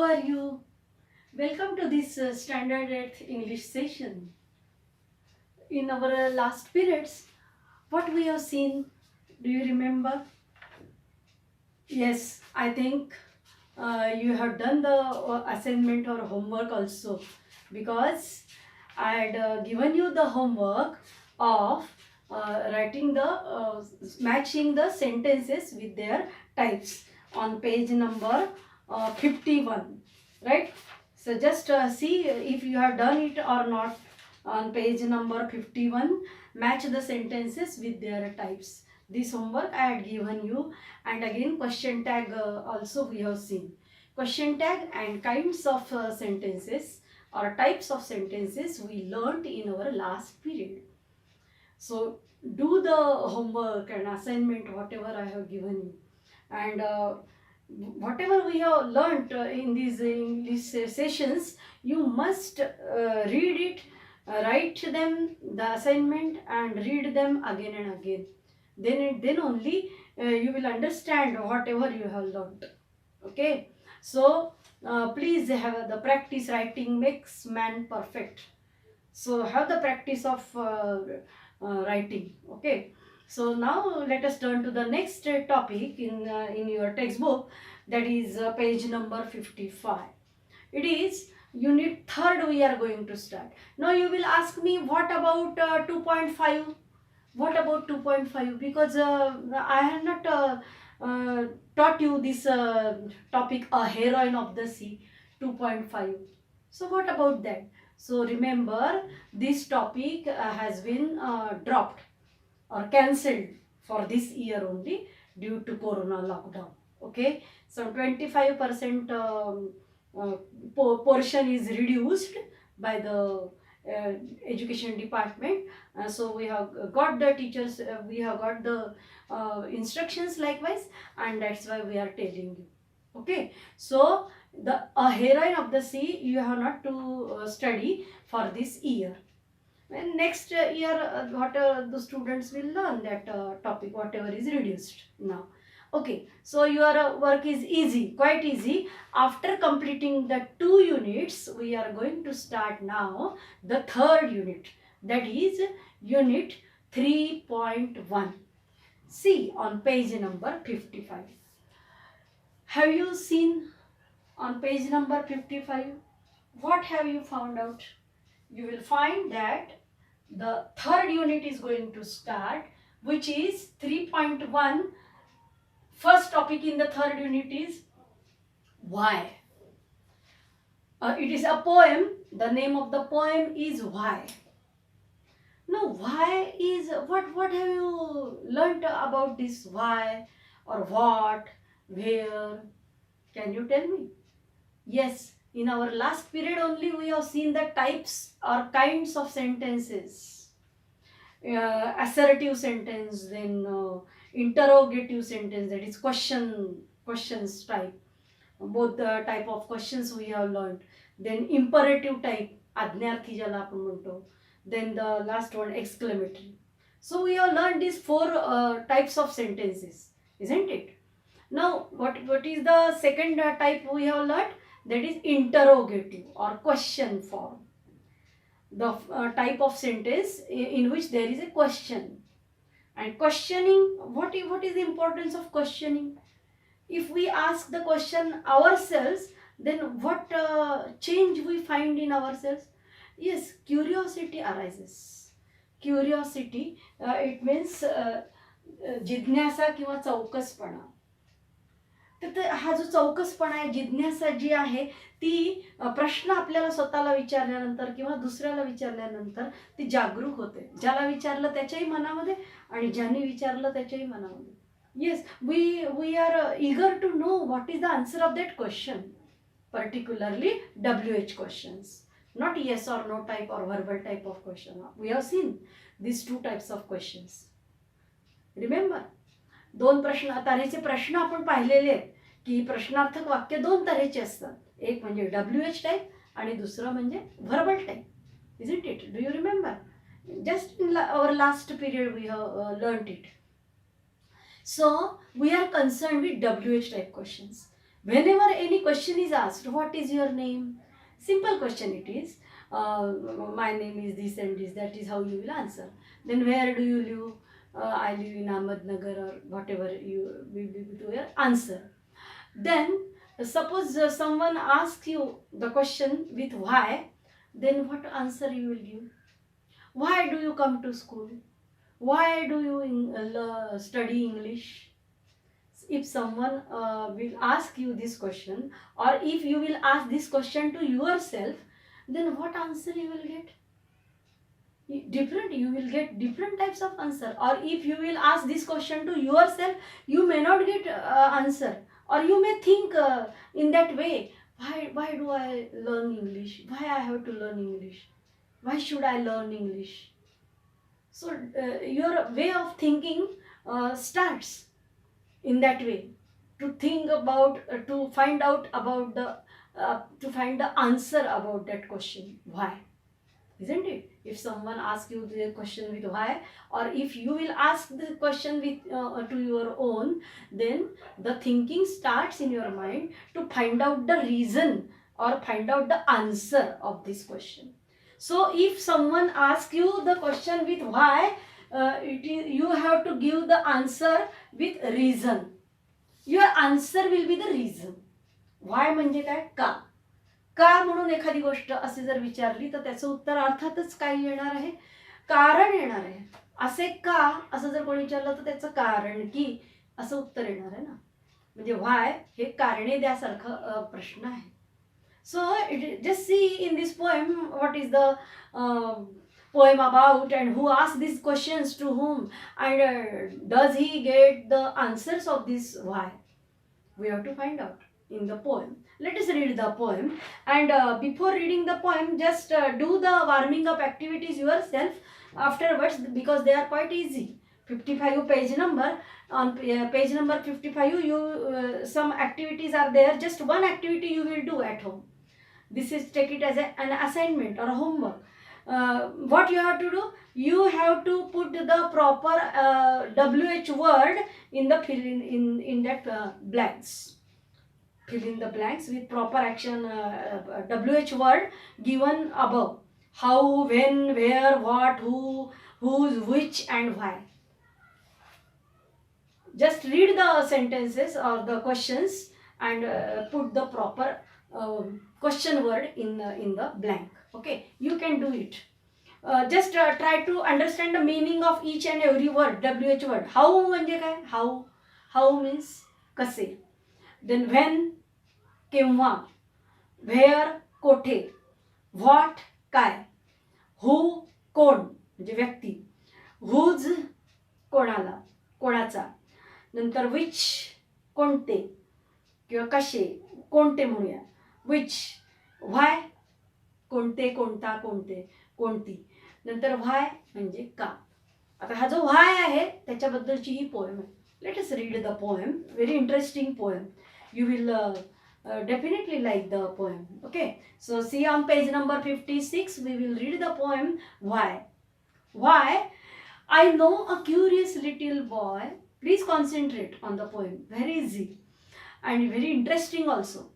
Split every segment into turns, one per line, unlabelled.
are you? Welcome to this Standard 8th English session. In our last periods, what we have seen, do you remember? Yes, I think you have done the assignment or homework also, because I had given you the homework of writing the matching the sentences with their types on page number 51, right? So just see if you have done it or not. On page number 51, match the sentences with their types. This homework I had given you, and again question tag also we have seen. Question tag and kinds of sentences or types of sentences we learnt in our last period. So do the homework and assignment whatever I have given you, and whatever we have learnt in these English sessions, you must read it, write them the assignment and read them again and again. Then only you will understand whatever you have learnt. Okay, so please have the practice. Writing makes man perfect. So have the practice of writing. Okay, so now let us turn to the next topic in your textbook, that is page number 55. It is unit 3rd we are going to start. Now you will ask me, what about 2.5? What about 2.5? Because I have not taught you this topic, a heroine of the sea 2.5. So what about that? So remember, this topic has been dropped or cancelled for this year only due to corona lockdown. Okay, so 25% portion is reduced by the education department. So we have got the teachers, we have got the instructions likewise, and that's why we are telling you. Okay, so the a heroine of the sea you have not to study for this year. And next year what the students will learn that topic whatever is reduced now. Okay, so your work is easy, quite easy. After completing the 2 units, we are going to start now the 3rd unit, that is unit 3.1. See on page number 55. Have you seen on page number 55? What have you found out? You will find that the 3rd unit is going to start, which is 3.1. First topic in the 3rd unit is why. It is a poem. The name of the poem is Why. Now, why is what have you learnt about this why or what, where? Can you tell me? Yes, in our last period only we have seen the types or kinds of sentences. Assertive sentence, then interrogative sentence, that is questions type. Both the type of questions we have learned. Then imperative type, आज्ञार्थी ज्याला आपण म्हणतो. Then the last one, exclamatory. So we have learned these 4 types of sentences, isn't it? Now what is the second type we have learned? That is interrogative or question form. The type of sentence in which there is a question. And questioning, what is the importance of questioning? If we ask the question ourselves, then what change we find in ourselves? Yes, curiosity arises. Curiosity, it means जिज्ञासा किंवा चौकसपणा. तर हा जो चौकसपणा आहे, जिज्ञासा जी आहे, ती प्रश्न आपल्याला स्वतःला विचारल्यानंतर किंवा दुसऱ्याला विचारल्यानंतर ती जागरूक होते. ज्याला विचारलं त्याच्याही मनामध्ये आणि ज्याने विचारलं त्याच्याही मनामध्ये. Yes, we are eager to know what is the answer of that question, particularly WH questions, not yes or no type or verbal type of question. We have seen these 2 types of questions. Remember, 2 तऱ्हेचे प्रश्न आपण पाहिलेले आहेत की प्रश्नार्थक वाक्य 2 तऱ्हेचे असतात. एक म्हणजे WH टाईप आणि दुसरं म्हणजे verbal type. Isn't it? Do you remember? Just in our last period we have learnt it. So we are concerned with WH type questions. Whenever any question is asked, what is your name? Simple question it is. My name is this and this. That is how you will answer. Then where do you live? I live in Ahmednagar, or whatever you will be to your answer. Then suppose someone asks you the question with why, then what answer you will give? Why do you come to school? Why do you study English? If someone will ask you this question, or if you will ask this question to yourself, then what answer you will get? Different, you will get different types of answer. Or if you will ask this question to yourself, you may not get answer, or you may think in that way, why do I learn English? Why I have to learn English? Why should I learn English? So your way of thinking starts in that way, to think about to find out about the to find the answer about that question, why, isn't it? If someone asks you the question with why, or if you will ask the question with to your own, then the thinking starts in your mind to find out the reason or find out the answer of this question. So if someone asks you the question with why, you have to give the answer with reason. Your answer will be the reason. Why म्हणजे काय? का म्हणून एखादी गोष्ट असे जर विचारली तर त्याचं उत्तर अर्थातच काय येणार आहे? कारण येणार आहे. असे का असं जर कोणी विचारलं तर त्याचं कारण की असं उत्तर येणार आहे ना. म्हणजे व्हाय हे कारणे द्यासारखं प्रश्न आहे. So just see in this poem what is the poem about, and who asked these questions to whom, and does he get the answers of this why? We have to find out in the poem. Let us read the poem, and before reading the poem, just do the warming up activities yourself afterwards, because they are quite easy. 55 page number. On page number 55, you some activities are there. Just one activity you will do at home. This is, take it as an assignment or a homework. What you have to do? You have to put the proper WH word in the in that blanks. Fill in the blanks with proper action WH word given above. How, when, where, what, who, whose, which, and why. Just read the sentences or the questions and put the proper question word in the blank. Okay, you can do it. Just try to understand the meaning of each and every word, WH word. How म्हणजे काय? How means कसे. Then when, केव्हा. Where, कोठे. What, काय. Who, कोण म्हणजे व्यक्ती. Whose, कोणाला, कोणाचा. नंतर which, कोणते किंवा कसे, कोणते म्हणूया. which, why, कोणते, कोणता, कोणते, कोणती. नंतर why म्हणजे का. आता हा जो why आहे त्याच्याबद्दलची ही पोएम आहे. Let us read the poem. Very interesting poem. You will definitely like the poem. Okay, so see on page number 56 we will read the poem why. Why? I know a curious little boy. Please concentrate on the poem. Very easy and very interesting also.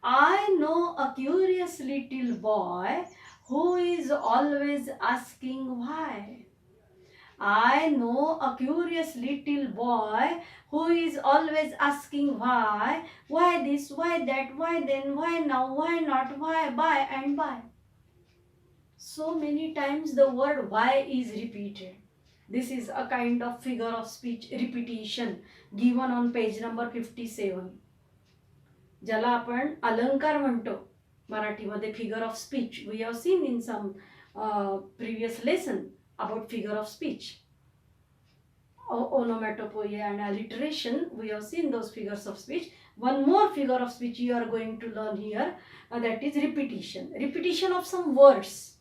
I know a curious little boy who is always asking why. I know a curious little boy who is always asking why this, why that, why then, why now, why not, why, by and by. So many times the word why is repeated. This is a kind of figure of speech repetition given on page number 57. ज्याला आपण अलंकार म्हणतो मराठीमध्ये, figure of speech. We have seen in some previous lesson about figure of speech, onomatopoeia and alliteration. We have seen those figures of speech. One more figure of speech you are going to learn here, that is repetition of some words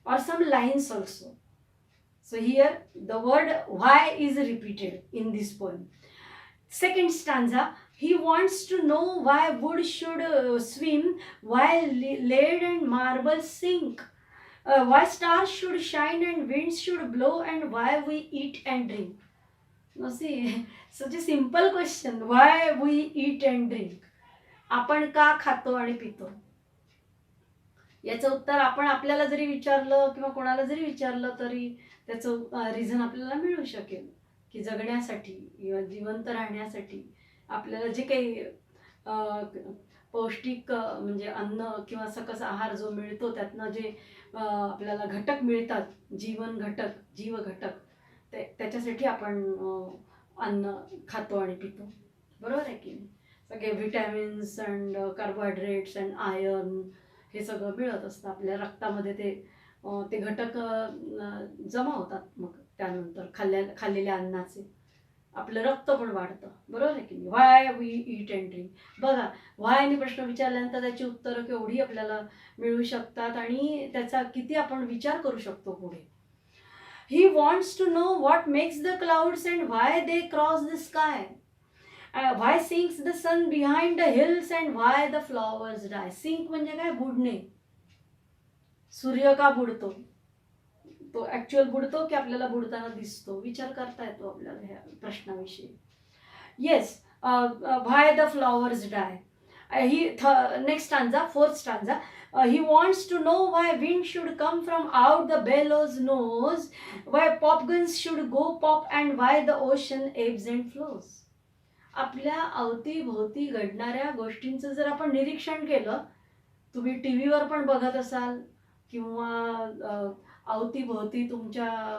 or some lines also. So here the word why is repeated in this poem. Second stanza, he wants to know why wood should swim while lead and marble sink. Why stars should shine and winds should blow, and why we eat and drink. Now see, such a simple question. Why we eat and drink? आपण का खातो आणि पितो? याचं उत्तर आपण आपल्याला जरी विचारलं किंवा कोणाला जरी विचारलं तरी त्याचं रिझन आपल्याला मिळू शकेल, की जगण्यासाठी किंवा जिवंत राहण्यासाठी आपल्याला जे काही पौष्टिक म्हणजे अन्न किंवा सकस आहार जो मिळतो त्यातनं जे आपल्याला घटक मिळतात, जीवन घटक, जीव घटक, त्याच्यासाठी आपण अन्न खातो आणि पितो. बरोबर आहे की नाही? सगळे vitamins and carbohydrates and iron हे सगळं मिळत असतं आपल्या रक्तामध्ये. ते घटक जमा होतात मग त्यानंतर खाल्लेल्या अन्नाचे आपलं रक्त पण वाढतं. बरोबर आहे की नाही? व्हाय वी ईट अँड ड्रिंक. बघा, व्हायने प्रश्न विचारल्यानंतर त्याची उत्तरं केवढी आपल्याला मिळू शकतात आणि त्याचा किती आपण विचार करू शकतो पुढे. He wants to know what makes the clouds and why they cross the sky. Why sinks the sun behind the hills and why the flowers die. Sink म्हणजे काय? बुडणे. सूर्य का बुडतो? तो ॲक्च्युअल बुडतो की आपल्याला बुडताना दिसतो? विचार करता येतो आपल्याला ह्या प्रश्नाविषयी. Yes, why the flowers die. Next stanza, fourth stanza. He wants to know why wind should come from out the bellows nose, why pop guns should go pop, and why the ocean ebbs and flows. आपल्या अवतीभोवती घडणाऱ्या गोष्टींचं जर आपण निरीक्षण केलं, तुम्ही T व्हीवर पण बघत असाल किंवा अवतीभोवती तुमच्या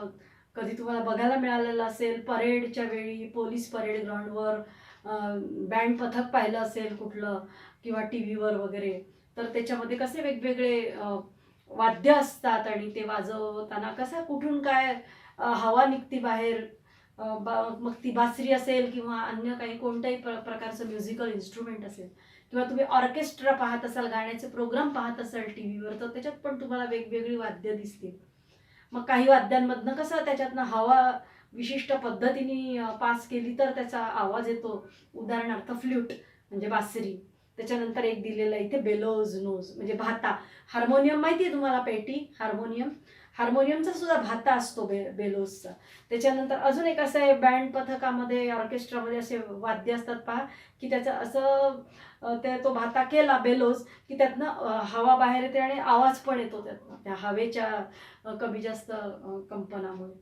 कधी तुम्हाला बघायला मिळालेलं असेल, परेडच्या वेळी पोलीस परेड ग्राउंडवर बँड पथक पाहिलं असेल कुठलं किंवा टी व्हीवर वगैरे, तर त्याच्यामध्ये कसे वेगवेगळे वाद्य असतात आणि ते वाजवताना कसं कुठून काय हवा निघती बाहेर. मग ती बासरी असेल किंवा अन्य काही कोणत्याही प्रकारचं म्युझिकल इन्स्ट्रुमेंट असेल किंवा तुम्ही ऑर्केस्ट्रा पाहत असाल, गाण्याचे प्रोग्राम पाहत असाल टी व्हीवर, तर त्याच्यात पण तुम्हाला वेगवेगळी वाद्य दिसतील. मग काही वाद्यांमधनं कसं त्याच्यातनं हवा विशिष्ट पद्धतीने पास केली तर त्याचा आवाज येतो. उदाहरणार्थ फ्ल्यूट म्हणजे बासरी. त्याच्यानंतर एक दिलेलं इथे बेलोज नोज म्हणजे भाता. हार्मोनियम माहिती आहे तुम्हाला? पेटी हार्मोनियम. हार्मोनियमचा सुद्धा भाता असतो बेलोजचा. त्याच्यानंतर अजून एक असं आहे, बँड पथकामध्ये ऑर्केस्ट्रामध्ये असे वाद्य असतात पहा, की त्याचं असं तो भाता केला बेलोज की त्यातनं हवा बाहेर येते आणि आवाज पण येतो त्यातनं त्या हवेच्या कमी जास्त कंपनामुळे.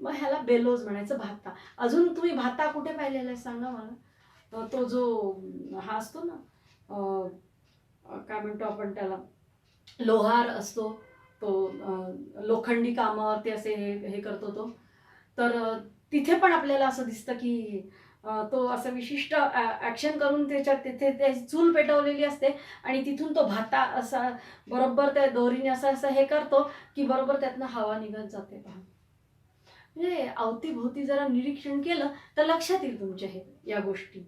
मग ह्याला बेलोज म्हणायचं, भाता. अजून तुम्ही भाता कुठे पाहिलेला आहे सांगा मला? तो जो हा असतो ना, काय म्हणतो आपण त्याला, लोहार असतो तो, लोखंडी कामावरती असे हे करतो तो. तर तिथे पण आपल्याला असं दिसतं की तो असं विशिष्ट ॲक्शन करून तिथे त्याची चूल पेटवलेली असते आणि तिथून तो भाता असा बरोबर त्या दोरीने असं हे करतो की बरोबर त्यातनं हवा निघत जाते पहा. म्हणजे अवतीभोवती जरा निरीक्षण केलं तर लक्षात येईल तुमच्या या गोष्टी.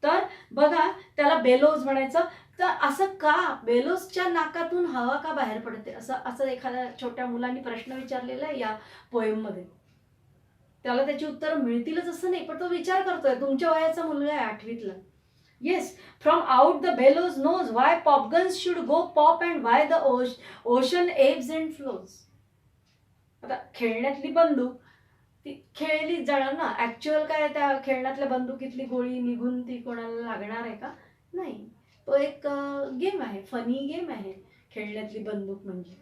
तर बघा, त्याला बेलोज म्हणायचं. तर असं का बेलोजच्या नाकातून हवा का बाहेर पडते असं असं एखाद्या छोट्या मुलांनी प्रश्न विचारलेला आहे या पोएममध्ये. त्याला त्याची उत्तरं मिळतीलच असं नाही, पण तो विचार करतोय. तुमच्या वयाचा मुलगा आहे 8वीतला. Yes, from out the bellows nose why popguns should go pop and why the ocean ebbs and flows. आता खेळण्यातली बंदूक ती खेळलीच जाणार ना. ॲक्च्युअल काय त्या खेळण्यातल्या बंदुकीतली गोळी निघून ती कोणाला लागणार आहे का? नाही. तो एक गेम आहे, फनी गेम आहे खेळण्यातली बंदूक म्हणजे.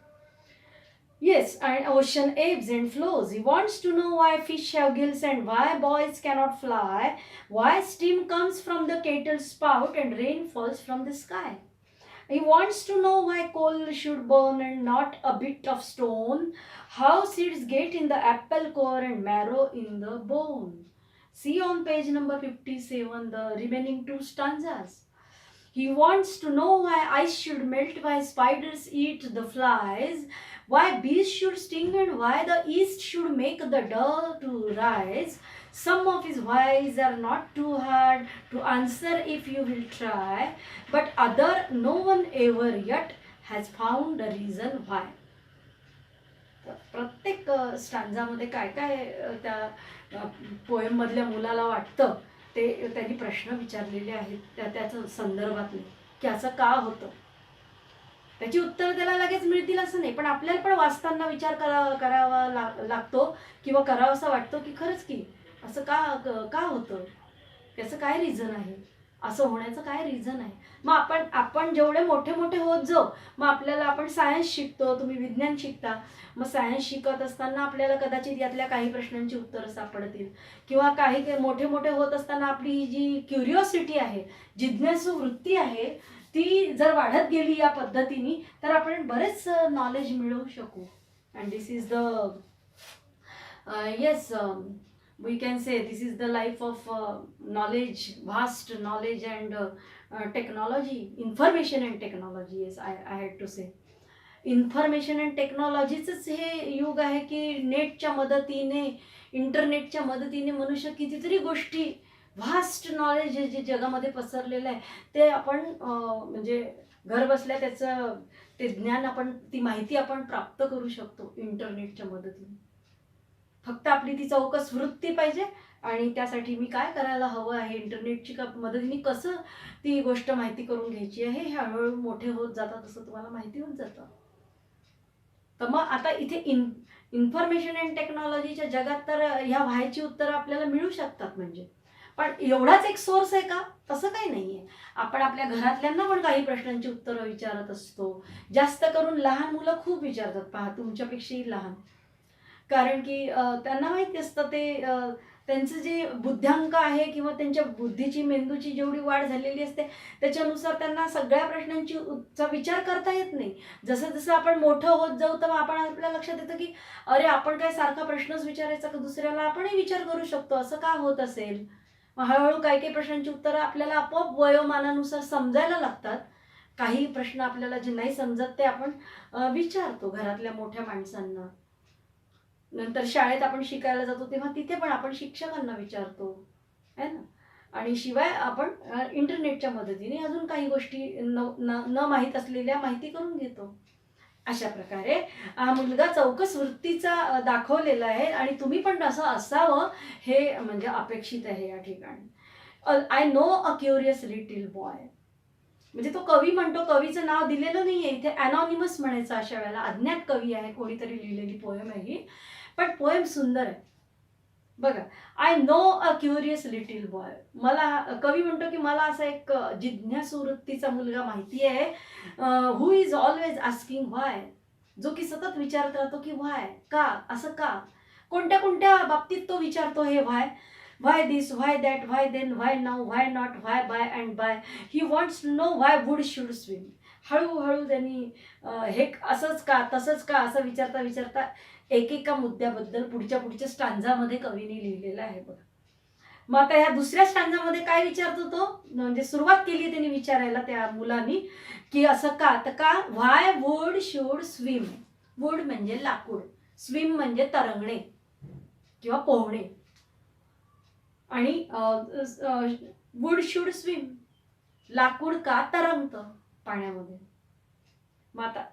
Yes, and ocean ebbs and flows. He wants to know why fish have gills and why boys cannot fly, why steam comes from the kettle spout and rain falls from the sky. He wants to know why coal should burn and not a bit of stone, how seeds get in the apple core and marrow in the bone. See on page number 57 the remaining two stanzas. He wants to know why ice should melt, why spiders eat the flies, why bees should sting and why the east should make the dough to rise. Some of his whys are not too hard to answer if you will try, but other no one ever yet has found a reason why. प्रत्येक स्टांजामध्ये काय काय त्या पोएममधल्या मुलाला वाटतं ते त्यांनी प्रश्न विचारलेले आहेत त्याच्या संदर्भातले, की असं का होतं. त्याची उत्तर त्याला लगेच मिळतील असं नाही, पण आपल्याला पण वाचताना विचार करावा लागतो किंवा करावासा वाटतो की खरंच की असं का होतं, त्याचं काय रिझन आहे. असं होण्याचं काय रिझन आहे? मग आपण जेवढे मोठे मोठे होत जाऊ, मग आपल्याला आपण सायन्स शिकतो, तुम्ही विज्ञान शिकता, मग सायन्स शिकत असताना आपल्याला कदाचित यातल्या काही प्रश्नांची उत्तरं सापडतील, किंवा काही मोठे मोठे होत असताना आपली जी क्युरिओसिटी आहे, जिज्ञासू वृत्ती आहे, ती जर वाढत गेली या पद्धतीने, तर आपण बरेच नॉलेज मिळवू शकू. And this is the yes, we can say this is the life of knowledge, vast knowledge and technology, information and technology. Yes, I had to say information and टेक्नॉलॉजीचंच हे युग आहे की नेटच्या मदतीने, इंटरनेटच्या मदतीने मनुष्य कितीतरी गोष्टी, व्हास्ट नॉलेज जे जगामध्ये पसरलेलं आहे ते आपण म्हणजे घर बसल्या त्याचं ते ज्ञान आपण, ती माहिती आपण प्राप्त करू शकतो इंटरनेटच्या मदतीने. फक्त आपली ती चौकस वृत्ती पाहिजे. आणि त्यासाठी मी काय करायला हवं आहे, इंटरनेटची मदतीने कसं ती गोष्ट माहिती करून घ्यायची आहे, हे हळूहळू मोठे होत जातात तसं तुम्हाला माहिती होत जातं. तर मग आता इथे इन्फॉर्मेशन अँड टेक्नॉलॉजीच्या जगात तर ह्या व्हायची उत्तरं आपल्याला मिळू शकतात. म्हणजे पण एवढाच एक सोर्स आहे का? तसं काही नाही आहे. आपण आपल्या घरातल्यांना पण काही प्रश्नांची उत्तरं विचारत असतो. जास्त करून लहान मुलं खूप विचारतात, पहा तुमच्यापेक्षाही लहान. कारण की त्यांना माहिती असतं ते त्यांचं जे बुद्ध्यांक आहे किंवा त्यांच्या बुद्धीची, मेंदूची जेवढी वाढ झालेली असते त्याच्यानुसार त्यांना सगळ्या प्रश्नांची चा विचार करता येत नाही. जसं जसं आपण मोठं होत जाऊ तर आपण, आपल्या लक्षात येतं की अरे आपण काय सारखा प्रश्नच विचारायचा का दुसऱ्याला, आपणही विचार करू शकतो, असं का होत असेल. मग हळूहळू काही काही प्रश्नांची उत्तरं आपल्याला आपोआप वयोमानानुसार समजायला लागतात. काही प्रश्न आपल्याला जे नाही समजत ते आपण विचारतो घरातल्या मोठ्या माणसांना. नंतर शाळेत आपण शिकायला जातो तेव्हा तिथे पण आपण शिक्षकांना विचारतो, है ना. आणि शिवाय आपण इंटरनेटच्या मदतीने अजून काही गोष्टी न माहीत असलेल्या माहिती करून घेतो. अशा प्रकारे हा मुलगा चौकस वृत्तीचा दाखवलेला आहे आणि तुम्ही पण असं असावं हे म्हणजे अपेक्षित आहे या ठिकाणी. I know a curious little boy, म्हणजे तो कवी म्हणतो, कवीचं नाव दिलेलं नाहीये इथे, अनॉनिमस म्हणायचं अशा वेळेला. अज्ञात कवी आहे, कोणीतरी लिहिलेली पोएम आहे ही, पण पोएम सुंदर आहे बघा. I know a curious little boy, मला कवी म्हणतो की मला असा एक जिज्ञासू वृत्तीचा मुलगा माहिती आहे, हु इज ऑलवेज आस्किंग व्हाय, जो की सतत विचारत राहतो की व्हाय, का, असं का, कोणत्या कोणत्या बाबतीत तो विचारतो हे why. Why this, why that, why then, why now, why not, why by and by. He wants to know why wood should swim. हळूहळू त्यांनी हे असंच का, तसंच का, असं विचारता विचारता एकेका मुद्द्याबद्दल पुढच्या स्टांजामध्ये कवीने लिहिलेलं आहे बघा. मग आता ह्या दुसऱ्या स्टांजामध्ये काय विचारतो तो, म्हणजे सुरुवात केली त्यांनी विचारायला त्या मुलांनी की असं का, तर का, व्हाय वुड शुड स्विम. वुड म्हणजे लाकूड, स्विम म्हणजे तरंगणे किंवा पोहणे, आणि वुड शुड स्विम, लाकूड का तरंगतं पाण्यामध्ये. मग आता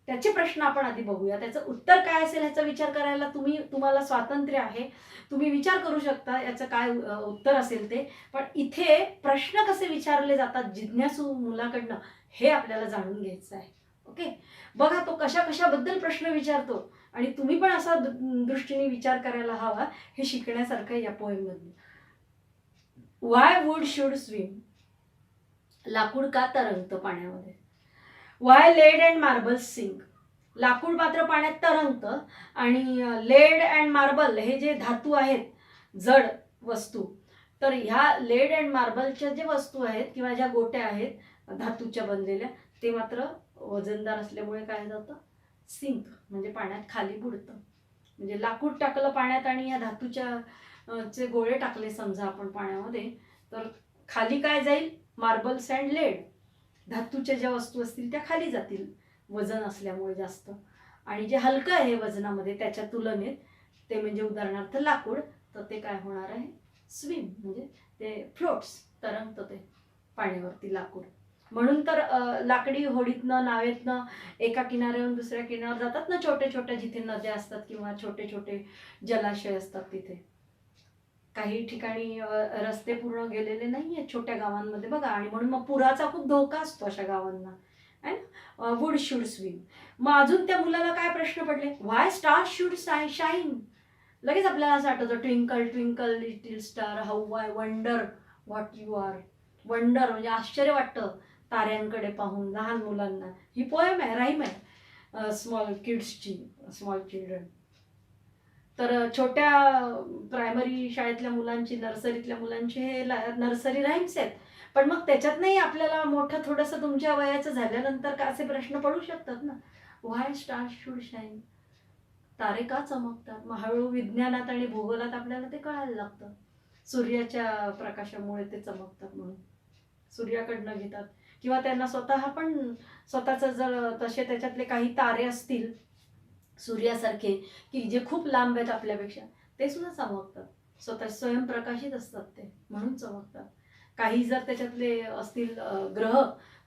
त्याचे प्रश्न आपण आधी बघूया, त्याचं उत्तर काय असेल ह्याचा विचार करायला तुम्हाला स्वातंत्र्य आहे, तुम्ही विचार करू शकता याचं काय उत्तर असेल ते. पण इथे प्रश्न कसे विचारले जातात जिज्ञासू मुलाकडनं हे आपल्याला जाणून घ्यायचं आहे. ओके, बघा तो कशा कशाबद्दल प्रश्न विचारतो आणि तुम्ही पण असा दृष्टीने विचार करायला हवा, हे शिकण्यासारखं आहे या पोएममधून. व्हाय वुड शुड स्विम, लाकूड का तरंगतं पाण्यामध्ये. व्हाय लेड अँड मार्बल सिंक, लाकूड मात्र पाण्यात तरंगतं आणि लेड अँड मार्बल हे जे धातू आहेत, जड वस्तू, तर ह्या लेड अँड मार्बलच्या जे वस्तू आहेत किंवा ज्या गोट्या आहेत धातूच्या बनलेल्या, ते मात्र वजनदार असल्यामुळे काय जातं, सिंक म्हणजे पाण्यात खाली बुडतं. म्हणजे लाकूड टाकलं पाण्यात आणि ह्या धातूच्या चे गोळे टाकले समजा आपण पाण्यामध्ये, तर खाली काय जाईल, मार्बल्स अँड लेड, धातूच्या ज्या वस्तू असतील त्या खाली जातील वजन असल्यामुळे जास्त. आणि जे हलकं आहे वजनामध्ये त्याच्या तुलनेत, ते म्हणजे उदाहरणार्थ लाकूड, तर ते काय होणार आहे, स्विम म्हणजे ते फ्लोट्स, तरंगतं ते पाण्यावरती लाकूड. म्हणून तर लाकडी होडीतनं, नावेतनं एका किनाऱ्यावरून दुसऱ्या किनाऱ्यावर जातात ना, छोटे छोटे जिथे नद्या असतात किंवा छोटे छोटे जलाशय असतात तिथे. काही ठिकाणी रस्ते पूर्ण गेलेले नाहीये छोट्या गावांमध्ये बघा, आणि म्हणून मग पुराचा खूप धोका असतो अशा गावांना, है ना. Would should swim. मग अजून त्या मुलाला काय प्रश्न पडले, व्हाय स्टार शुड शाईन. लगेच आपल्याला असं आठवतं, twinkle twinkle little star how I wonder what you are. Wonder म्हणजे आश्चर्य वाटतं ताऱ्यांकडे पाहून लहान मुलांना. ही पोएम आहे, राईम आहे स्मॉल किड्सची, स्मॉल चिल्ड्रन. तर छोट्या प्रायमरी शाळेतल्या मुलांची, नर्सरीतल्या मुलांची हे नर्सरी राईम्स आहेत. पण मग त्याच्यातनंही आपल्याला मोठं थोडंसं तुमच्या वयाचं झाल्यानंतर का असे प्रश्न पडू शकतात ना. व्हाय स्टार्स शुड शाईन, तारे का चमकतात. मग हळूहळू विज्ञानात आणि भूगोलात आपल्याला ते कळायला लागतं. सूर्याच्या प्रकाशामुळे ते चमकतात म्हणून सूर्याकडनं घेतात. किंवा त्यांना स्वतः पण स्वतःचं जर तसे त्याच्यातले काही तारे असतील सूर्यासारखे की जे खूप लांब आहेत आपल्यापेक्षा, ते सुद्धा चमकतात. स्वतः स्वयंप्रकाशित असतात ते, म्हणून चमकतात. काही जर त्याच्यातले असतील ग्रह,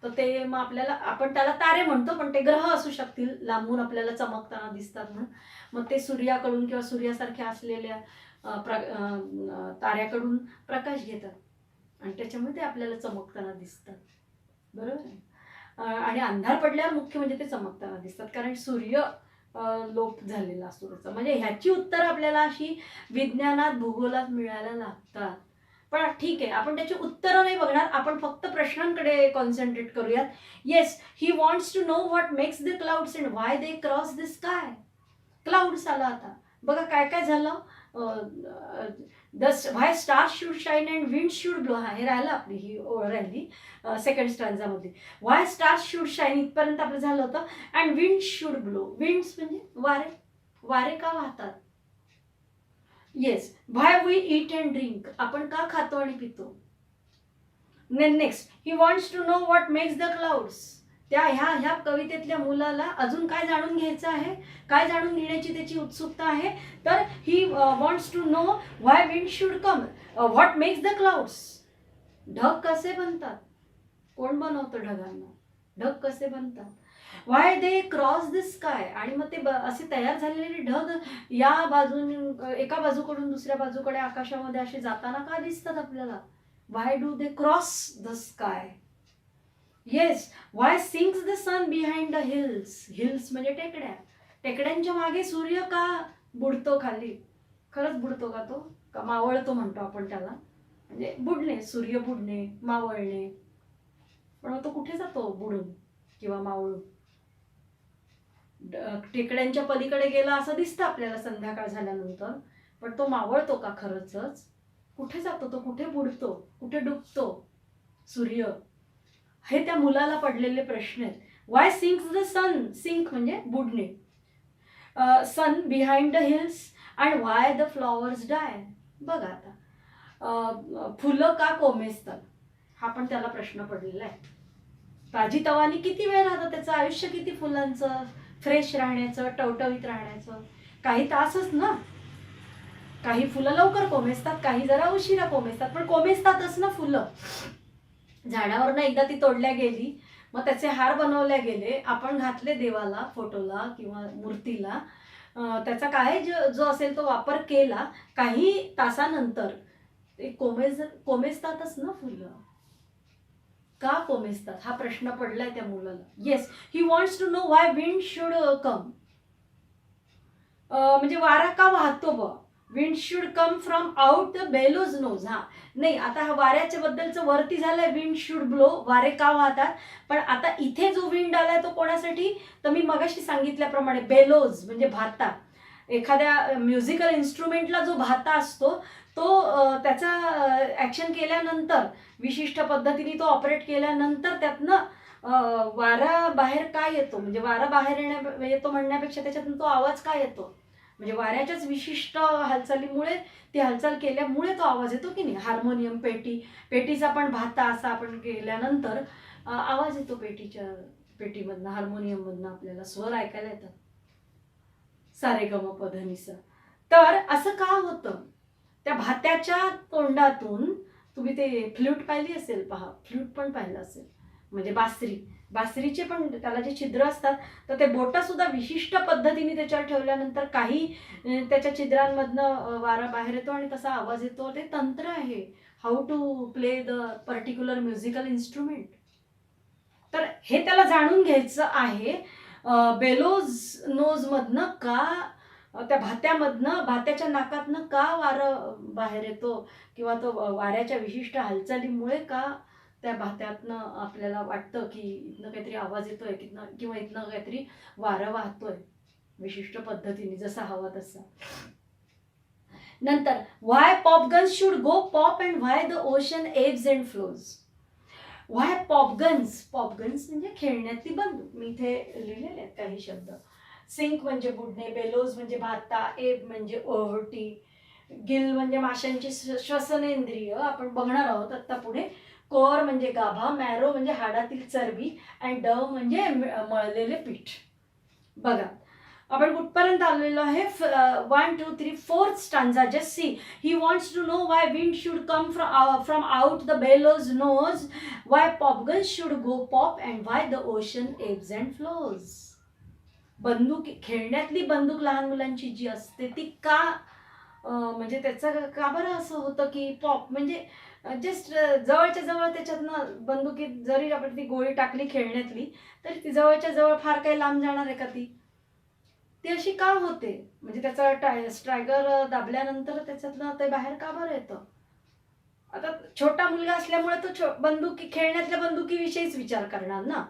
तर ते मग आपल्याला, आपण त्याला तारे म्हणतो पण ते ग्रह असू शकतील लांबून आपल्याला चमकताना दिसतात म्हणून. मग ते सूर्याकडून किंवा सूर्यासारख्या असलेल्या ताऱ्याकडून प्रकाश घेतात आणि त्याच्यामुळे ते आपल्याला चमकताना दिसतात. बरोबर आहे. आणि अंधार पडल्यावर मुख्य म्हणजे ते चमकताना दिसतात, कारण सूर्य लोप झालेला असतो त्याचा. म्हणजे ह्याची उत्तरं आपल्याला अशी विज्ञानात भूगोलात मिळायला लागतात. पण ठीक आहे, आपण त्याची उत्तरं नाही बघणार, आपण फक्त प्रश्नांकडे कॉन्सन्ट्रेट करूयात. Yes, he wants to know what makes the clouds and why they cross the sky. Clouds आला आता बघा काय काय झालं. Why stars should shine and wind should blow. हा, हे राहिलं आपली ही ओळ राहिली सेकंड स्टॅन्झामध्ये. व्हाय स्टार्स शुड शाईन इथपर्यंत आपलं झालं होतं. And wind should blow. Winds म्हणजे वारे, वारे का वाहतात. Yes, why we eat and drink, आपण का खातो आणि पितो. Next, he wants to know what makes the clouds. त्या ह्या कवितेतल्या मुलाला अजून काय जाणून घ्यायचं आहे, काय जाणून घेण्याची त्याची उत्सुकता आहे. तर he wants to know why wind should come, what makes the clouds. ढग कसे बनतात, कोण बनवतं ढगांना, ढग कसे बनतात. Why they cross the sky, आणि मग ते असे तयार झालेले ढग या बाजून एका बाजूकडून दुसऱ्या बाजूकडे आकाशामध्ये असे जाताना का दिसतात आपल्याला. Why do they cross the sky. Yes, why sinks the sun behind the hills. Hills म्हणजे टेकड्या, टेकड्यांच्या मागे सूर्य का बुडतो खाली. खरंच बुडतो का तो, का मावळतो म्हणतो आपण त्याला, म्हणजे बुडणे, सूर्य बुडणे, मावळणे. पण तो कुठे जातो बुडून किंवा मावळून. टेकड्यांच्या पलीकडे गेला असं दिसतं आपल्याला संध्याकाळ झाल्यानंतर, पण तो मावळतो का खरंच. कुठे जातो तो, कुठे बुडतो, कुठे डुबतो सूर्य. हे त्या मुलाला पडलेले प्रश्न आहेत. Why sinks the sun, sink म्हणजे बुडणे, sun behind the hills and why the flowers die. बघा आता फुलं का कोमेजतात, हा पण त्याला प्रश्न पडलेला आहे. ताजी तवानी किती वेळ राहतं, त्याचं आयुष्य किती फुलांचं फ्रेश राहण्याचं, टवटवीत राहण्याचं, काही तासच ना. काही फुलं लवकर कोमेजतात, काही जरा उशिरा कोमेजतात, पण कोमेजतातच ना फुलं. झाडावरनं एकदा ती तोडल्या गेली, मग त्याचे हार बनवले गेले, आपण घातले देवाला, फोटोला किंवा मूर्तीला, त्याचा काय जो असेल तो वापर केला, काही तासानंतर ते कोमेजतातच ना फुलं. का कोमेजतात हा प्रश्न पडलाय त्या मुलाला. Yes, he wants to know why wind should come. म्हणजे वारा का वाहतो बा. Wind should come from out the bellows nose. हा नाही, आता हा वाऱ्याच्या बद्दलचं वरती झालंय विंड शुड ब्लो, वारे का वाहतात. पण आता इथे जो विंड आलाय तो कोणासाठी, तर मी मगाशी सांगितल्याप्रमाणे बेलोज म्हणजे भाता. एखाद्या म्युझिकल इन्स्ट्रुमेंटला जो भाता असतो तो त्याचा ॲक्शन केल्यानंतर, विशिष्ट पद्धतीने तो ऑपरेट केल्यानंतर त्यातनं वारा बाहेर काय येतो, म्हणजे वारा बाहेर येतो म्हणण्यापेक्षा त्याच्यातून तो आवाज काय येतो, म्हणजे वाऱ्याच्याच विशिष्ट हालचालीमुळे, ती हालचाल केल्यामुळे तो आवाज येतो की नाही. हार्मोनियम, पेटीचा पण भाता असा आपण केल्यानंतर आवाज येतो पेटीमधनं, हार्मोनियममधनं आपल्याला स्वर ऐकायला येतात. सारे गम प ध नि सा. तर असं का होतं, त्या भात्याच्या तोंडातून, तुम्ही ते फ्लूट पाहिली असेल, पहा फ्लूट पण पाहिलं असेल, म्हणजे बासरीचे पण त्याला जे छिद्र असतात, तर ते बोटं सुद्धा विशिष्ट पद्धतीने त्याच्यावर ठेवल्यानंतर काही त्याच्या छिद्रांमधनं वारा बाहेर येतो आणि तसा आवाज येतो. ते तंत्र आहे, how to play the particular musical instrument. तर हे त्याला जाणून घ्यायचं आहे. बेलोज नोजमधनं का, त्या भात्यामधनं, भात्याच्या नाकातनं का वारं बाहेर येतो, किंवा तो वाऱ्याच्या विशिष्ट हालचालीमुळे का त्या भात्यातनं आपल्याला वाटतं की इथनं काहीतरी आवाज येतोय किंवा इथनं काहीतरी वारं वाहतोय विशिष्ट पद्धतीने, जसा हवा तसा. नंतर why popguns should go pop and why the ocean ebbs and flows. Why popguns, popguns म्हणजे खेळण्यातली बंदूक. मी इथे लिहिलेले आहेत काही शब्द. सिंक म्हणजे बुडणे, बेलोज म्हणजे भाता, एब म्हणजे ओहोटी, गिल म्हणजे माशांची श्वसनेंद्रिय आपण बघणार आहोत आता पुढे. कोर म्हणजे गाभा, मॅरो म्हणजे हाडातील चरबी, अँड डव म्हणजे मळलेले पीठ. बघा आपण कुठपर्यंत आलेलो आहे. 1 2 3 4th stanza. Just see. He wants to know why wind should come from out the bellows nose, why popguns should go pop and why the ocean ebbs and flows. बंदूक, खेळण्यातली बंदूक लहान मुलांची जी असते ती का म्हणजे त्याचं का बरं असं होतं की पॉप म्हणजे जस्ट जवळच्या जवळ त्याच्यातनं बंदुकीत जरी आपण ती गोळी टाकली खेळण्यातली तरी ती जवळच्या जवळ फार काही लांब जाणार आहे का ती अशी का होते. म्हणजे त्याचा स्ट्रायगर दाबल्यानंतर त्याच्यातनं ते बाहेर का बरं येतं. आता छोटा मुलगा असल्यामुळे तो बंदुकी खेळण्यातल्या बंदुकीविषयीच विचार करणार ना,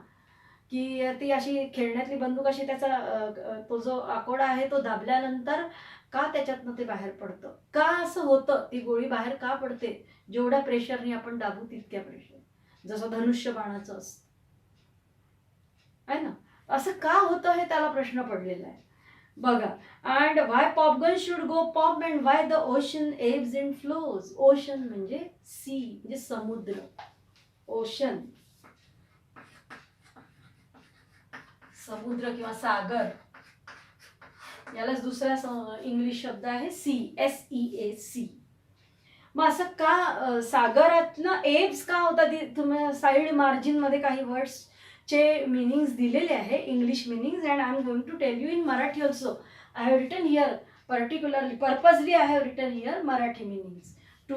की ती अशी खेळण्यातली बंदूक अशी त्याचा तो जो आकोडा आहे तो दाबल्यानंतर का त्याच्यातनं ते बाहेर पडतं, का असं होतं, ती गोळी बाहेर का पडते. जेवढ्या प्रेशरने आपण दाबू तितक्या प्रेशर, जसं धनुष्यबाणाचं असतं आहे ना, असं का होतं हे त्याला प्रश्न पडलेला आहे. बघा. And why popgun should go pop and why the ocean ebbs and flows. Ocean म्हणजे सी म्हणजे समुद्र. ओशन समुद्र किंवा सागर, यालाच दुसरा इंग्लिश शब्द आहे सी, SEA. मग असं का सागरातनं एब्स का होतात. तुम्ही साईड मार्जिन मध्ये काही वर्ड्स चे मीनिंग्स दिलेले आहे, English meanings, and I am going to tell you in Marathi also. I have written here particularly, purposely I have written here Marathi meanings to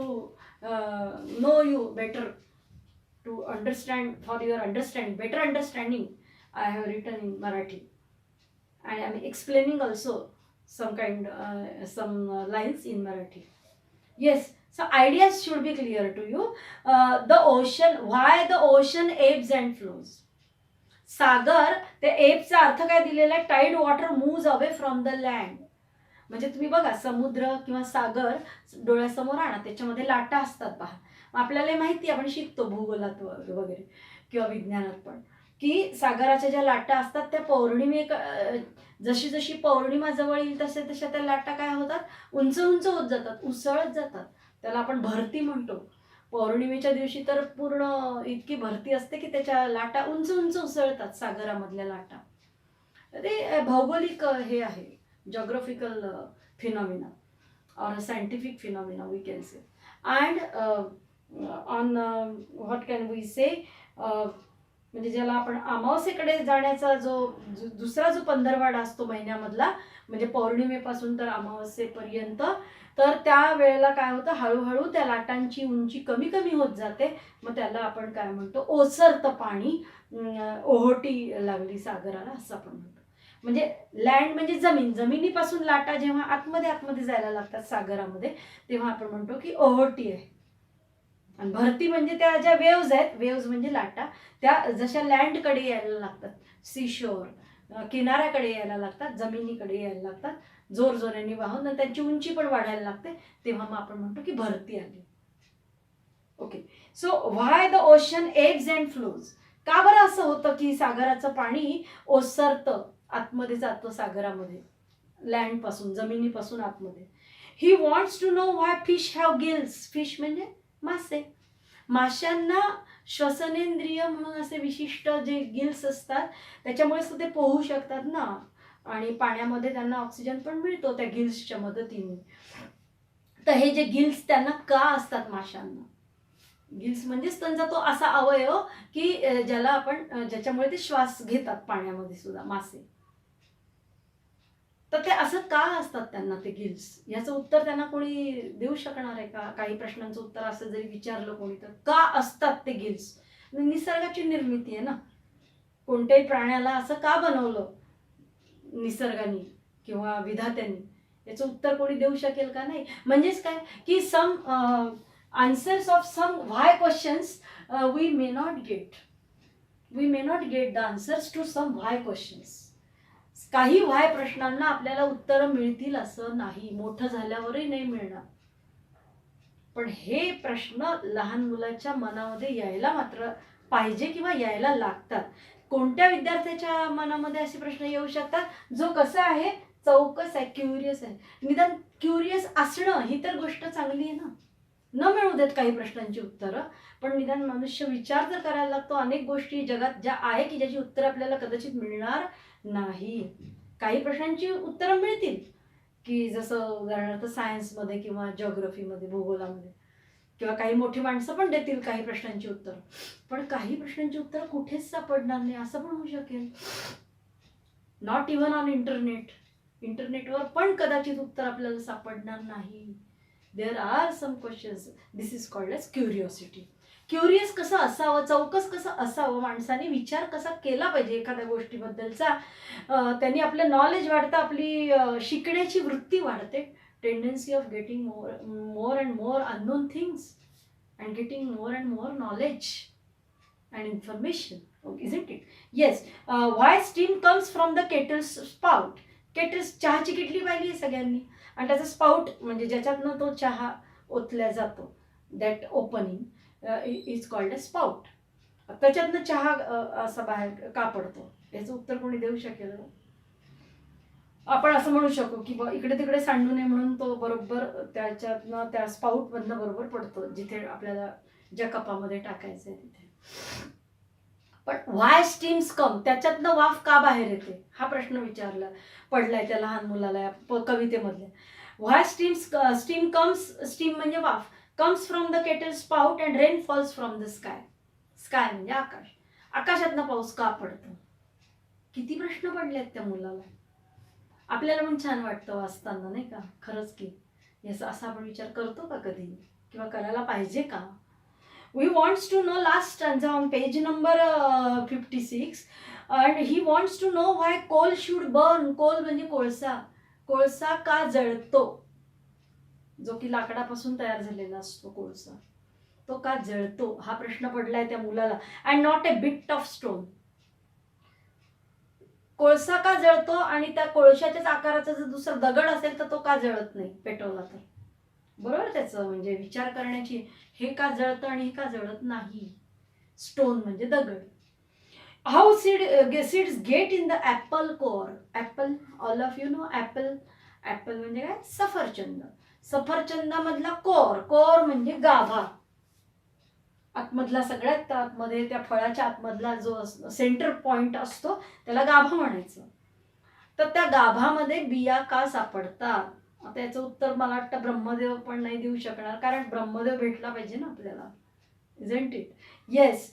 know you better, to understand, for your understanding, better understanding. I have written in Marathi and I am explaining also some lines in Marathi. Yes, so ideas should be clear to you. The ocean, why the ocean ebbs and flows. सागर, ते एबचा अर्थ काय दिलेला आहे, tide water moves away from the land. म्हणजे तुम्ही बघा समुद्र किंवा सागर डोळ्यासमोर आणा, त्याच्यामध्ये लाटा असतात पहा. आपल्याला माहिती, आपण शिकतो भूगोलात वगैरे किंवा विज्ञानात पण, की सागराच्या ज्या लाटा असतात त्या जशी जशी पौर्णिमा जवळ येईल तशा त्या लाटा काय होतात, उंच उंच होत जातात, उसळत जातात. त्याला आपण भरती म्हणतो. पौर्णिमेच्या दिवशी तर पूर्ण इतकी भरती असते की त्याच्या लाटा उंच उंच उसळतात, सागरामधल्या लाटा. ते भौगोलिक हे आहे, जॉग्राफिकल फिनॉमिना और scientific phenomena we can say. And on what can we say, म्हणजे ज्याला आपण अमावस्येकडे जाण्याचा जो दुसरा जो पंधरवाडा असतो महिन्यामधला, म्हणजे पौर्णिमेपासून तर अमावस्येपर्यंत, तर त्या वेळेला काय होतं, हळूहळू त्या लाटांची उंची कमी कमी होत जाते. मग त्याला आपण काय म्हणतो, ओसरतं पाणी, ओहोटी लागली सागराला असं आपण म्हणतो. म्हणजे लँड म्हणजे जमीन, जमिनीपासून लाटा जेव्हा आतमध्ये जायला लागतात सागरामध्ये, तेव्हा आपण म्हणतो की ओहोटी आहे. आणि भरती म्हणजे त्या ज्या वेव्ज आहेत, वेव्ज म्हणजे लाटा, त्या जशा लँडकडे यायला लागतात, सीशोर किनाऱ्याकडे यायला लागतात, जमिनीकडे यायला लागतात, जोर जोराने वाहून त्यांची उंची पण वाढायला लागते, तेव्हा मग आपण म्हणतो की भरती आली. Okay. So why the ocean ebbs and flows. का बरं असं होतं की सागराचं पाणी ओसरतं, आतमध्ये जातं सागरामध्ये, लँडपासून, जमिनीपासून आतमध्ये. He wants to know why fish have gills. Fish म्हणजे मासे. माशांना श्वसनेंद्रिय म्हणून असे विशिष्ट जे गिल्स असतात, त्याच्यामुळेच ते पोहू शकतात ना, आणि पाण्यामध्ये त्यांना ऑक्सिजन पण मिळतो त्या गिल्सच्या मदतीने. तर हे जे गिल्स त्यांना का असतात माशांना, गिल्स म्हणजेच त्यांचा तो असा अवयव की ज्याच्यामुळे ते श्वास घेतात पाण्यामध्ये सुद्धा मासे. तर ते असं का असतात त्यांना ते गिल्स, याचं उत्तर त्यांना कोणी देऊ शकणार आहे का. काही प्रश्नांचं उत्तर असं जरी विचारलं कोणी तर का असतात ते गिल्स. निसर्गाची निर्मिती आहे ना, कोणत्याही प्राण्याला असं का बनवलं निसर्गाने किंवा विधात्याने, याचं उत्तर कोणी देऊ शकेल का. नाही. म्हणजेच काय की answers of some why questions we may not get. We may not get the answers to some why questions. काही why प्रश्नांना आपल्याला उत्तरं मिळतील असं नाही, मोठं झाल्यावरही नाही मिळणार. पण हे प्रश्न लहान मुलाच्या मनामध्ये यायला मात्र पाहिजे किंवा यायला लागतात. कोणत्या विद्यार्थ्याच्या मनामध्ये असे प्रश्न येऊ शकतात? जो कसा आहे, चौकस आहे, क्युरियस आहे. निदान क्युरियस असणं ही तर गोष्ट चांगली आहे ना. न मिळू देत काही प्रश्नांची उत्तरं, पण निदान मनुष्य विचार तर करायला लागतो. अनेक गोष्टी जगात ज्या आहे की ज्याची उत्तरं आपल्याला कदाचित मिळणार नाही. काही प्रश्नांची उत्तरं मिळतील, की जसं उदाहरणार्थ सायन्समध्ये किंवा जिओग्राफीमध्ये, भूगोलामध्ये, किंवा काही मोठी माणसं पण देतील काही प्रश्नांची उत्तरं. पण काही प्रश्नांची उत्तरं कुठेच सापडणार नाही, असं पण होऊ शकेल. Not even on internet. इंटरनेटवर पण कदाचित उत्तर आपल्याला सापडणार नाही. There are some questions. This is called as curiosity. Curious कसं असावं, चौकस कसं असावं, माणसाने विचार कसा केला पाहिजे एखाद्या गोष्टीबद्दलचा, त्यांनी आपलं नॉलेज वाढतं, आपली शिकण्याची वृत्ती वाढते. Tendency of getting more and more unknown things and getting more and more knowledge and information. isn't it? Yes. Why steam comes from the kettle's spout. Kettles, चहाची किटली पाहिली आहे सगळ्यांनी, आणि त्याचा स्पाउट म्हणजे ज्याच्यातनं तो चहा ओतल्या जातो, that opening is called a spout. त्याच्यातनं चहा असा बाहेर का पडतो, याचं उत्तर कोणी देऊ शकेल? आपण असं म्हणू शकू की इकडे तिकडे सांडू नये म्हणून तो बरोबर त्याच्यातनं, त्या स्पाउटमधनं बरोबर पडतो जिथे आपल्याला ज्या कपामध्ये टाकायचं आहे तिथे. पण व्हाय स्टीम्स कम, त्याच्यातनं वाफ का बाहेर येते, हा प्रश्न विचारला पडलाय त्या लहान मुलाला कवितेमधल्या. व्हाय स्टीम कम्स, स्टीम म्हणजे वाफ, comes from the kettle spout and rain falls from the sky. Sky म्हणजे आकाश, आकाशातनं पाऊस का पडतो. किती प्रश्न पडलेत त्या मुलाला. आपल्याला पण छान वाटतं वाचताना, नाही का? खरंच की याचा असा आपण विचार करतो का कधी, किंवा करायला पाहिजे का? We wants to know last stanza on page number 56, and he wants to know why coal should burn. Coal म्हणजे कोळसा. कोळसा का जळतो, जो की लाकडापासून तयार झालेला असतो कोळसा, तो का जळतो हा प्रश्न पडलाय त्या मुलाला. And not a bit of stone. कोळसा का जळतो आणि त्या कोळशाच्याच आकाराचा जर दुसरा दगड असेल तर तो का जळत नाही पेटवला तर. बरोबर, त्याचं म्हणजे विचार करण्याची, हे का जळतं आणि हे का जळत नाही. स्टोन म्हणजे दगड. How seeds get in the Apple core. Apple, all of you know Apple. Apple म्हणजे काय? सफरचंद. सफरचंदामधला कोर, कोर म्हणजे गाभा, आतमधला, सगळ्यात आतमध्ये त्या फळाच्या आतमधला जो सेंटर पॉइंट असतो त्याला गाभा म्हणायचं. तर त्या गाभामध्ये बिया का सापडतात. आता याचं उत्तर मला वाटतं ब्रह्मदेव पण नाही देऊ शकणार, कारण ब्रह्मदेव भेटला पाहिजे ना आपल्याला. isn't it? Yes.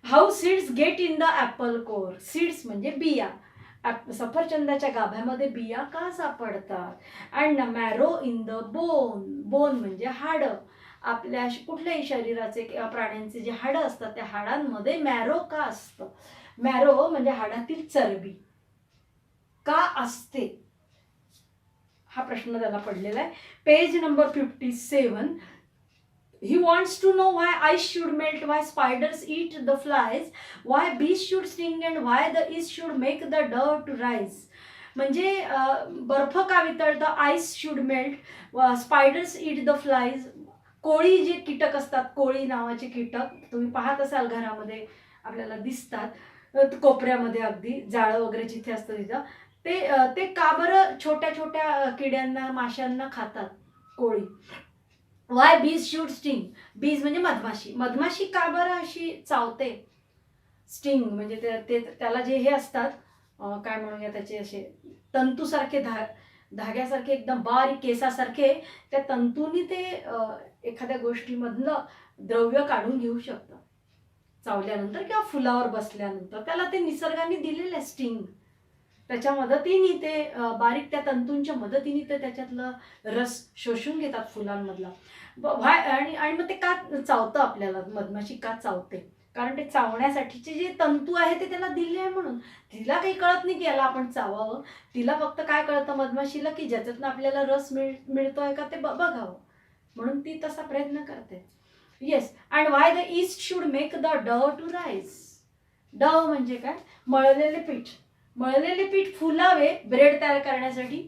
How seeds get in the Apple core. Seeds म्हणजे बिया. सफरचंदाच्या गाभ्यामध्ये बिया का सापडतात. And marrow in the bone. Bone म्हणजे हाडं. आपल्या कुठल्याही शरीराचे किंवा प्राण्यांचे जे हाडं असतात त्या हाडांमध्ये मॅरो का असतं. मॅरो म्हणजे हाडातील चरबी का असते, हा प्रश्न त्याला पडलेला आहे. Page number 57. He wants to know why ice should melt, why spiders eat the flies, why bees should sting, and why the yeast should make the dough to rise. म्हणजे बर्फ का वितळतं, ice should melt, spiders eat the flies. कोळी जे कीटक असतात, कोळी नावाचे कीटक तुम्ही पाहत असाल घरामध्ये आपल्याला दिसतात, कोपऱ्यामध्ये अगदी जाळं वगैरे जिथे असतं तिथं, ते का बरं छोट्या छोट्या किड्यांना, माशांना खातात कोळी. वाय बीज शूड स्टिंग. बीज म्हणजे मधमाशी. मधमाशी का बरं अशी चावते. स्टिंग म्हणजे ते त्याला जे हे असतात, काय म्हणूया त्याचे, असे तंतूसारखे धाग्यासारखे एकदम बारीक केसासारखे, त्या तंतूंनी ते एखाद्या गोष्टीमधलं द्रव्य काढून घेऊ शकतं चावल्यानंतर किंवा फुलावर बसल्यानंतर. त्याला ते निसर्गाने दिलेलं आहे स्टिंग. त्याच्या मदतीने ते बारीक त्या तंतूंच्या मदतीने ते त्याच्यातलं रस शोषून घेतात फुलांमधला. आणि मग ते का चावतं आपल्याला, मधमाशी का चावते, कारण ते चावण्यासाठीचे जे तंतू आहे ते त्याला दिले आहे म्हणून. तिला काही कळत नाही की याला आपण चावावं. तिला फक्त काय कळतं मधमाशीला, की ज्याच्यातनं आपल्याला रस मिळतोय का ते बघावं. म्हणून ती तसा प्रयत्न करते. Yes. And why the yeast should make the dough to rise. Dough म्हणजे काय? मळलेले पीठ. मळलेले पीठ फुलावे ब्रेड तयार करण्यासाठी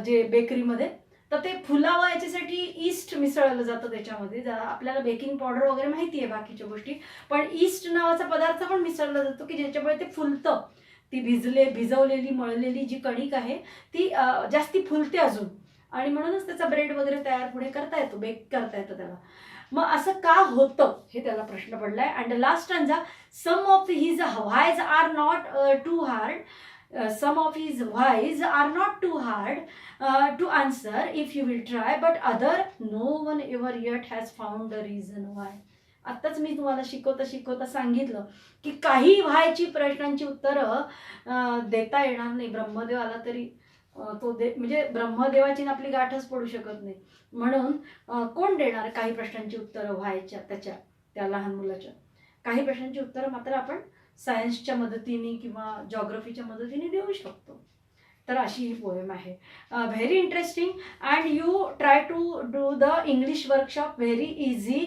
जे बेकरीमध्ये, तर ते फुलावं याच्यासाठी ईस्ट मिसळलं जातं त्याच्यामध्ये. आपल्याला बेकिंग पावडर वगैरे माहिती आहे बाकीच्या गोष्टी, पण ईस्ट नावाचा पदार्थ पण मिसळला जातो की ज्याच्यामुळे ते फुलतं. ती भिजवलेली मळलेली जी कणिक आहे ती जास्ती फुलते अजून, आणि म्हणूनच त्याचा ब्रेड वगैरे तयार पुढे करता येतो, बेक करता येतं त्याला. मग असं का होतं हे त्याला प्रश्न पडलाय. And last stanza, some of his whys are not too hard. Some of his whys are not too hard to answer if you will try, but other no one ever yet has found the reason why. आत्ताच मी तुम्हाला शिकवता सांगितलं की काही व्हायची प्रश्नांची उत्तरं देता येणार नाही. ब्रह्मदेव आला तरी म्हणजे ब्रह्मदेवाची आपली गाठच पडू शकत नाही. म्हणून कोण देणार काही प्रश्नांची उत्तरं व्हायच्या त्या लहान मुलाच्या? काही प्रश्नांची उत्तरं मात्र आपण सायन्सच्या मदतीने किंवा जॉग्रफीच्या मदतीने देऊ शकतो. तर अशी ही पोएम आहे. Very interesting. And you try to do the English workshop, very easy.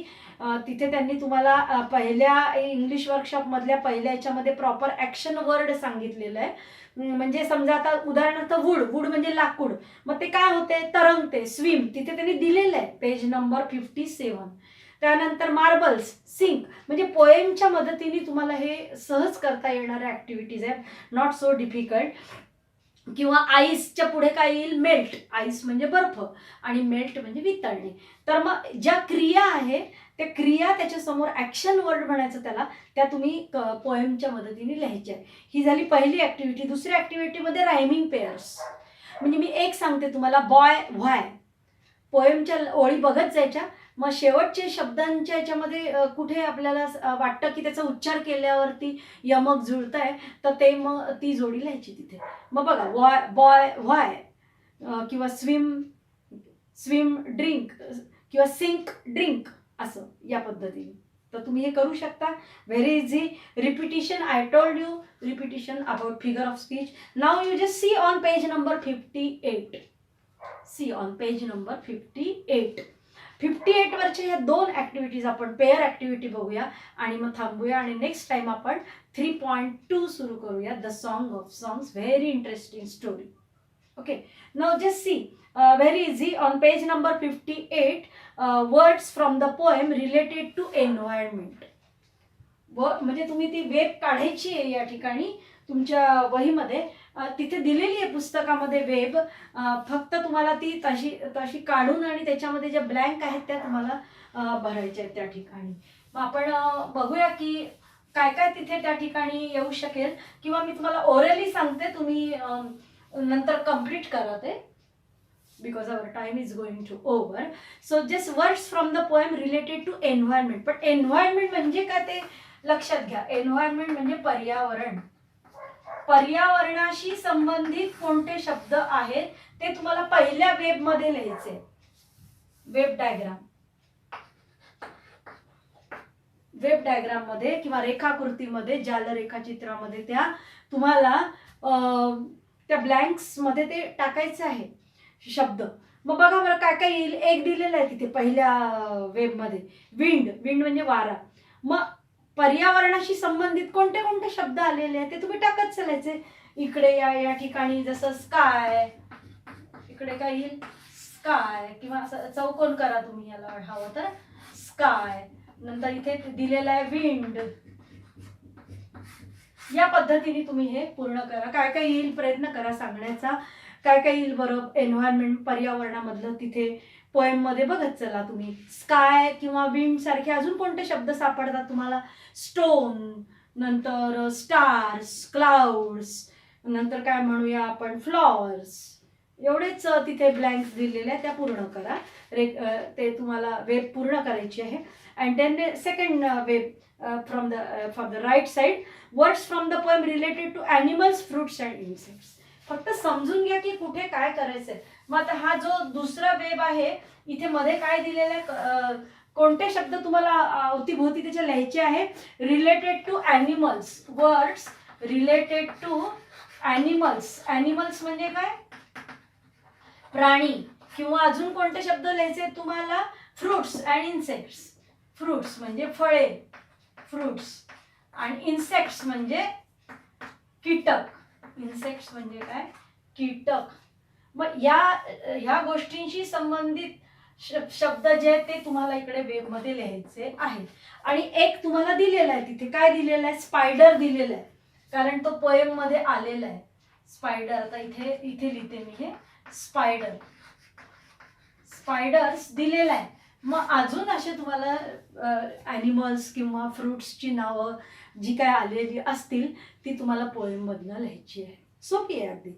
तिथे त्यांनी तुम्हाला पहिल्या इंग्लिश वर्कशॉपमधल्या पहिल्या याच्यामध्ये प्रॉपर ॲक्शन वर्ड सांगितलेलं आहे. म्हणजे समजा आता उदाहरणार्थ वूड म्हणजे लाकूड, मग ते काय होते? तरंगते, स्विम, तिथे त्यांनी दिलेलं आहे पेज नंबर 57. त्यानंतर मार्बल्स, सिंक, म्हणजे पोएमच्या मदतीने तुम्हाला हे सहज करता येणाऱ्या ॲक्टिव्हिटीज आहेत, नॉट सो डिफिकल्ट. किंवा आईसच्या पुढे काय येईल? मेल्ट. आईस म्हणजे बर्फ आणि मेल्ट म्हणजे वितळणे. तर मग ज्या क्रिया आहे त्या क्रिया त्याच्यासमोर ॲक्शन वर्ड म्हणायचं त्याला, त्या तुम्ही पोएमच्या मदतीने लिहायच्या. ही झाली पहिली ॲक्टिव्हिटी. दुसऱ्या ॲक्टिव्हिटीमध्ये रायमिंग पेअर्स. म्हणजे मी एक सांगते तुम्हाला, बॉय व्हाय, पोएमच्या ओळी बघत जायच्या, मग शेवटचे शब्दांच्या याच्यामध्ये कुठे आपल्याला वाटतं की त्याचा उच्चार केल्यावरती यमक जुळत आहे, तर ते मग ती जोडी लिहायची तिथे. मग बघा, बॉय व्हाय किंवा स्विम ड्रिंक किंवा सिंक ड्रिंक, असं या पद्धतीने. तर तुम्ही हे करू शकता. Very easy. Repetition, I told you, repetition about figure of speech. Now you just see on page number 58. See on page number 58. 58 वरच्या ह्या 2 ॲक्टिव्हिटीज आपण पेअर ॲक्टिव्हिटी बघूया आणि मग थांबूया, आणि नेक्स्ट टाइम आपण 3.2 सुरू करूया, the song of songs. Very interesting story. Okay, now just see, very easy. On page number 58, words from the poem related to environment. म्हणजे तुम्ही ती वेब काढायची आहे या ठिकाणी तुमच्या वहीमध्ये. तिथे दिलेली आहे पुस्तकामध्ये वेब, फक्त तुम्हाला ती तशी काढून आणि त्याच्यामध्ये ज्या ब्लँक आहेत त्या तुम्हाला भरायच्या आहेत त्या ठिकाणी. मग आपण बघूया की काय काय तिथे त्या ठिकाणी येऊ शकेल, किंवा मी तुम्हाला ओरली सांगते, तुम्ही नंतर कंप्लीट करा ते, because our time is going to over. So just words from the poem related to environment. पण environment म्हणजे काय ते लक्षात घ्या. environment म्हणजे पर्यावरण. पर्यावरणाशी संबंधित कोणते शब्द आहेत ते तुम्हाला पहिल्या वेब मध्ये लिहायचे. वेब डायग्राम मध्ये किंवा रेखाकृतीमध्ये, जाल रेखाचित्रामध्ये त्या तुम्हाला त्या ब्लँक्स मध्ये ते टाकायचे आहे शब्द. मग बघा बरं काय काय येईल. एक दिलेलं आहे तिथे पहिल्या वेबमध्ये, विंड म्हणजे वारा. मग पर्यावरणाशी संबंधित कोणते कोणते शब्द आलेले आहेत ते तुम्ही टाकत चालायचे. इकडे या ठिकाणी जसं स्काय, इकडे काय येईल? स्काय, किंवा असं चौकोन करा तुम्ही याला हवं तर, स्काय. नंतर इथे दिलेलं आहे विंड. या पद्धतीने तुम्ही हे पूर्ण करा. काय काय येईल प्रयत्न करा सांगण्याचा. काय काय येईल बरं एन्व्हायरमेंट, पर्यावरणामधलं तिथे पोएम मध्ये बघत चला तुम्ही. स्काय किंवा विंड सारखे अजून कोणते शब्द सापडतात तुम्हाला? स्टोन, नंतर स्टार्स, क्लाउड्स, नंतर काय म्हणूया आपण फ्लॉवर्स. एवढेच तिथे ब्लँक्स दिलेले आहेत, त्या पूर्ण करा. ते तुम्हाला वेब पूर्ण करायची आहे. And then second web from the right side, words from the poem related to animals, fruits and insects. फक्त समजून घ्या की कुठे काय करायचंय. मग आता हा जो दुसरा वेब आहे, इथे मध्ये काय दिलेलं आहे, कोणते शब्द तुम्हाला अवतीभोवती त्याच्या लिहायचे आहे. Related to animals, words related to animals. Animals म्हणजे काय? प्राणी. किंवा अजून कोणते शब्द लिहायचे तुम्हाला? Fruits and insects. फ्रुट्स म्हणजे फळे, फ्रुट्स, आणि इन्सेक्ट्स म्हणजे कीटक. इन्सेक्ट्स म्हणजे काय? कीटक. मग ह्या गोष्टींशी संबंधित शब्द जे आहेत ते तुम्हाला इकडे वेबमध्ये लिहायचे आहेत. आणि एक तुम्हाला दिलेला आहे तिथे, काय दिलेलं आहे? स्पायडर दिलेलं आहे, कारण तो पोएम मध्ये आलेला आहे. स्पायडर, आता इथे लिहिते मी हे स्पायडर. स्पायडर्स दिलेला आहे. मग अजून असे तुम्हाला ॲनिमल्स किंवा फ्रुट्सची नावं जी काय आलेली असतील ती तुम्हाला पोएममधनं लिहायची आहे. सोपी आहे अगदी.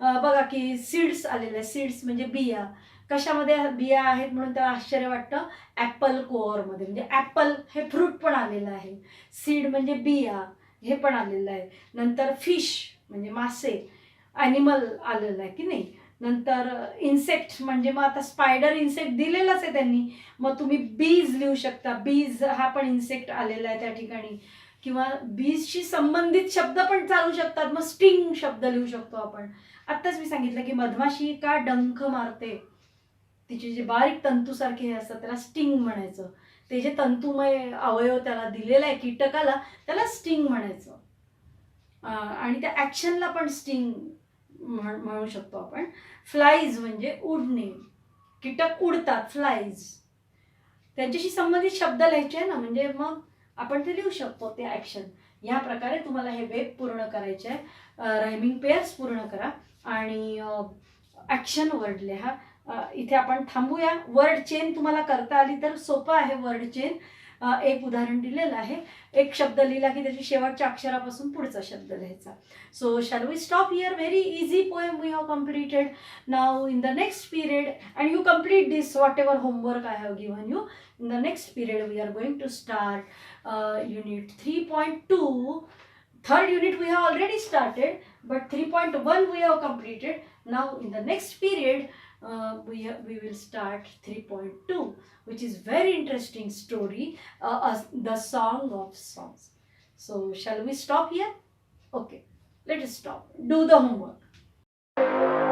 बघा की सीड्स आलेले आहे. सीड्स म्हणजे बिया. कशामध्ये बिया आहेत म्हणून त्याला आश्चर्य वाटतं? ॲपल कोअरमध्ये. म्हणजे ॲपल हे फ्रूट पण आलेलं आहे. सीड म्हणजे बिया हे पण आलेलं आहे. नंतर फिश म्हणजे मासे, ॲनिमल आलेलं आहे की नाही. नंतर इन्सेक्ट म्हणजे मग आता स्पायडर इन्सेक्ट दिलेलाच आहे त्यांनी, मग तुम्ही बीज लिहू शकता. बीज हा पण इन्सेक्ट आलेला आहे त्या ठिकाणी. किंवा बीजशी संबंधित शब्द पण चालू शकतात. मग स्टिंग शब्द लिहू शकतो आपण. आत्ताच मी सांगितलं की मधमाशी का डंख मारते, तिचे जे बारीक तंतूसारखे हे असतात त्याला स्टिंग म्हणायचं. ते जे तंतुमय अवयव त्याला दिलेला आहे कीटकाला त्याला स्टिंग म्हणायचं. आणि त्या ॲक्शनला पण स्टिंग म्हणू शकतो आपण. फ्लाईज म्हणजे उडणे, कीटक उडतात, फ्लाईज. त्यांच्याशी संबंधित शब्द लिहायचे आहे ना, म्हणजे मग आपण ते लिहू शकतो ते ॲक्शन. या प्रकारे तुम्हाला हे वेब पूर्ण करायचे आहे. रायमिंग पेअर्स पूर्ण करा आणि ॲक्शन वर्ड लिहा. इथे आपण थांबूया. वर्ड चेन तुम्हाला करता आली तर सोपं आहे वर्ड चेन. एक उदाहरण दिलेलं आहे. एक शब्द लिहिला की त्याच्या शेवटच्या अक्षरापासून पुढचा शब्द लिहायचा. So shall we stop here? Very easy poem we have completed. Now in the next period and you complete this whatever homework I have given you. In the next period, we are going to start unit 3.2. Third unit we have already started, but 3.1 we have completed. Now in the next period, we will start 3.2, which is very interesting story, the Song of Songs. So shall we stop here? Okay, let us stop. Do the homework.